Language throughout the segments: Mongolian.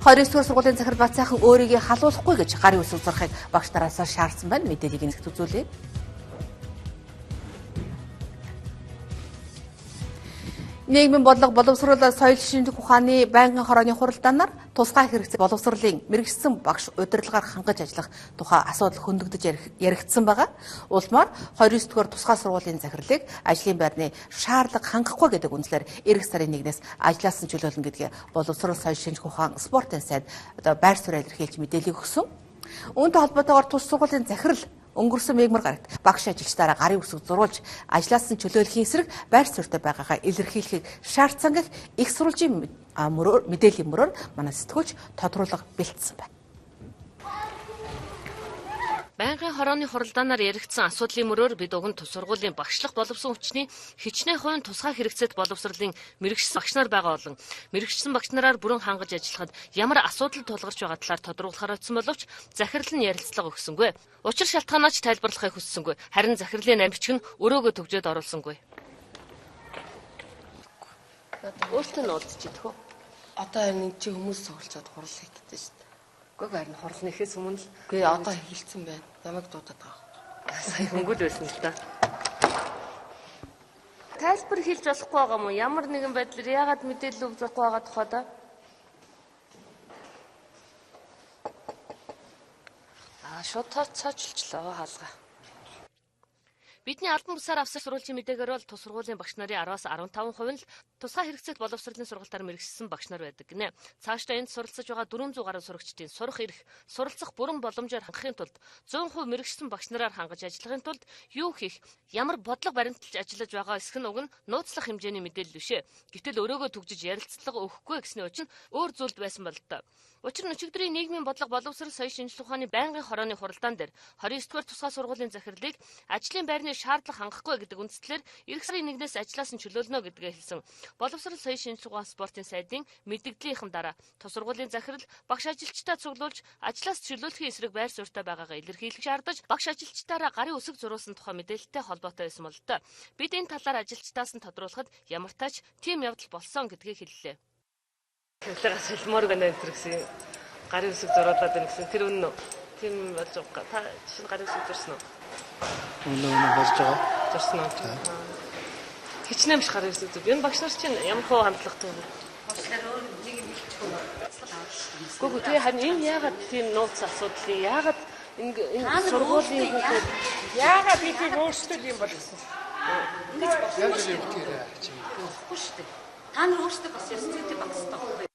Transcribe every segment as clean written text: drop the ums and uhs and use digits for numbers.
29 дугаар сургуулийн захирал Бацаахан өөрийгөө халуулахгүй гэж гарын үсэг зурхыг багш нараас шаардсан байна. Мэдээллийг нэгт үзүүлье. Нийгмийн бодлого боловсрол соёл шинжлэх ухааны байнгын хорооны хуралдаанаар тусгай хэрэгцээ боловсролын мэрэгчсэн багш удирдлагаар хангаж ажиллах тухай асуудал хөндөгдөж яригдсан байгаа. Улмаар 29 дугаар тусгай сургуулийн захирлыг ажлын байрны шаардлага хангахгүй гэдэг үндслээр эх сарын 1-ээс ажлаас нь чөлөөлнө гэдгийг боловсрол соёл шинжлэх ухаан спортын сайд байр суурь илэрхийлж мэдээлэл өгсөн. Үүнтэй холбоотойгоор тус сургуулийн захирал өнгөрсөн мегмар гарагт багш ажилчдаараа гарын үсэг зурулж ажлаас нь чөлөөлөхийн эсрэг байр суурьтай байгаагаа илэрхийлэхийг шаардсан гэх их сурвалжийн мэдээллийн мөрөөр манай сэтгүүлч тодруулга бэлдсэн байна. Байнгын хорооны хуралдаанаар яригдсан асуудлын мөрөөр бид уг нь тус сургуулийн багшлах боловсон хүчний хичнээн хувийн тусгай хэрэгцээт боловсролын мэрэгчсэн багш нар байгаа болон мэрэгчсэн багш нараар бүрэн хангаж ажиллахад ямар асуудал тулгарч байгаа талаар тодруулахаар очсон боловч захирал нь ярилцлага өгсөнгүй. Учир шалтгаанаач тайлбарлахыг хүссэнгүй. Харин захирлын намжиг нь өрөөгөө төгжөөд оруулсангүй. Өөртөө нь уулзчих үү? Одоо энэ чи хүмүүс суулцаад хурал хийдэж шүү дээ. Гүг харин хурлын ихээс өмнө л гээ одоо хэлсэн байна. Ямаг дуудаад байгаа. Сая хөнгөл байсан л да. Тайлбар хэлж болохгүй байгаа мó? Ямар нэгэн байдлаар яагаад мэдээлэл өгөх захгүй байгаа тухай да? Шууд цаачлчлаа хаалга. Бидний албан бусаар авсан сурвалжийн мэдээгээр бол тус сургуулийн багш нарын 10-аас 15% нь л тусгай хэрэгцээт боловсролын сургалтаар мэрэгчсэн багш нар байдаг гинэ. Цаашдаа энд суралцж байгаа 400 гаруй сурагчдын сурах эрх, суралцах бүрэн боломжоор хангахын тулд 100% мэрэгчсэн багш нараар хангаж ажиллахын тулд юу хийх, ямар бодлого баримталж ажиллаж байгаа эсэх нь уг нь нууцлах хэмжээний мэдээлэл бишээ. Гэвтэл өрөөгөө төгжиж ярилцлага өгөхгүй гэсний учир өөр зүйлд байсан бол тоо. Учир нь өчигдрийн нийгмийн бодлого боловсрол соёл шинжлэх ухааны байнгын хорооны хуралдаан дээр 29 дугаар тусгай сургуулийн захирлыг ажлын байрны шаардлага хангахгүй гэдэг үндслээр эх сарын 1-ээс ажлаас нь чөлөөлнө гэдгээ хэлсэн. Боловсрол соёл шинжлэх ухааны спортын сайдын мэдээллийнхэн дараа тус сургуулийн захирал багш ажилчдаа цуглуулж ажлаас чөлөөлөхийн эсрэг байр суурьтай байгаагаа илэрхийлэх шаардаж багш ажилчдаараа гарын үсэг зурулсан тухай мэдээлэлтэй холбоотой байсан бол тоо. Бид энэ талаар ажилчдаас нь тодруулахад ямар тач тийм явдал болсон гэдгийг хэллээ. Тэглээс хэлмээр гэнэ энэ гэсэн гарын үсэг зурулаад байна гэсэн тэр үнэн үү? Тийм болж байгаа. Та чинь гарын үсэг зурсан уу? Өнөө болж байгаа. Зурсан уу? Хичнээн биш гарын үсэг зур. Энэ багш нар чинь ямар хөө хандлагатай вэ? Багш нар өөр нэг юм хэлчихгүй бацлал аваад шүү дээ. Гүг тэгээ харин энэ яагаад тийм нууц асуудлыг яагаад энэ сургуулийн хүүхэд яагаад бидийг өөрсдөө юм бол гэсэн. Ингэж болохгүй шүү дээ. Болохгүй шүү дээ. Та нар өөрсдөө бас ёстой багстай.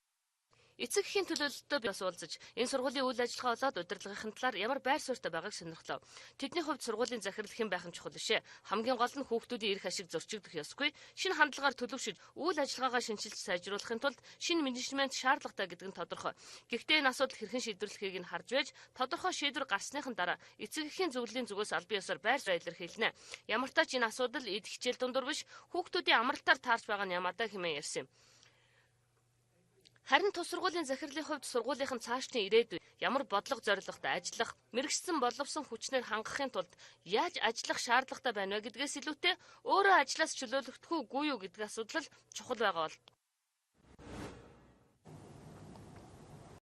Эцэг эхийн төлөөлөлтөд бас уулзаж энэ сургуулийн үйл ажиллагаа болоод удирдлагын талаар ямар байр суурьтай байгааг сонирхлоо. Тэдний хувьд сургуулийн захирал хэн байх нь чухал бишээ. Хамгийн гол нь хүүхдүүдийн эрх ашиг зөрчигдөх ёсгүй. Шинэ хандлагаар төлөвшөж үйл ажиллагаагаа шинжилж сайжруулахын тулд шинэ менежмент шаардлагатай гэдэг нь тодорхой. Гэхдээ энэ асуудал хэрхэн шийдвэрлэхийг нь харж байж тодорхой шийдвэр гарсныхан дараа эцэг эхийн зөвлөлийн зүгээс албан ёсоор байр суурь илэрхийлнэ. Ямар ч тач энэ асуудал эд хичээл дундуур биш хүүхдүүдийн амралтаар таарч байгаа нь ямаатай хэмээн ярьсан юм. Харин тус сургуулийн захирлын хувьд сургуулийнхан цаашдын ирээдүй ямар бодлого зорилготой ажиллах, мэрэгчсэн боловсон хүчнээр хангахын тулд яаж ажиллах шаардлагатай байна вэ гэдгээс илүүтэй өөрөө ажлаас чөлөөлөгдөх үгүй юу гэдэг асуудал чухал байгаа бол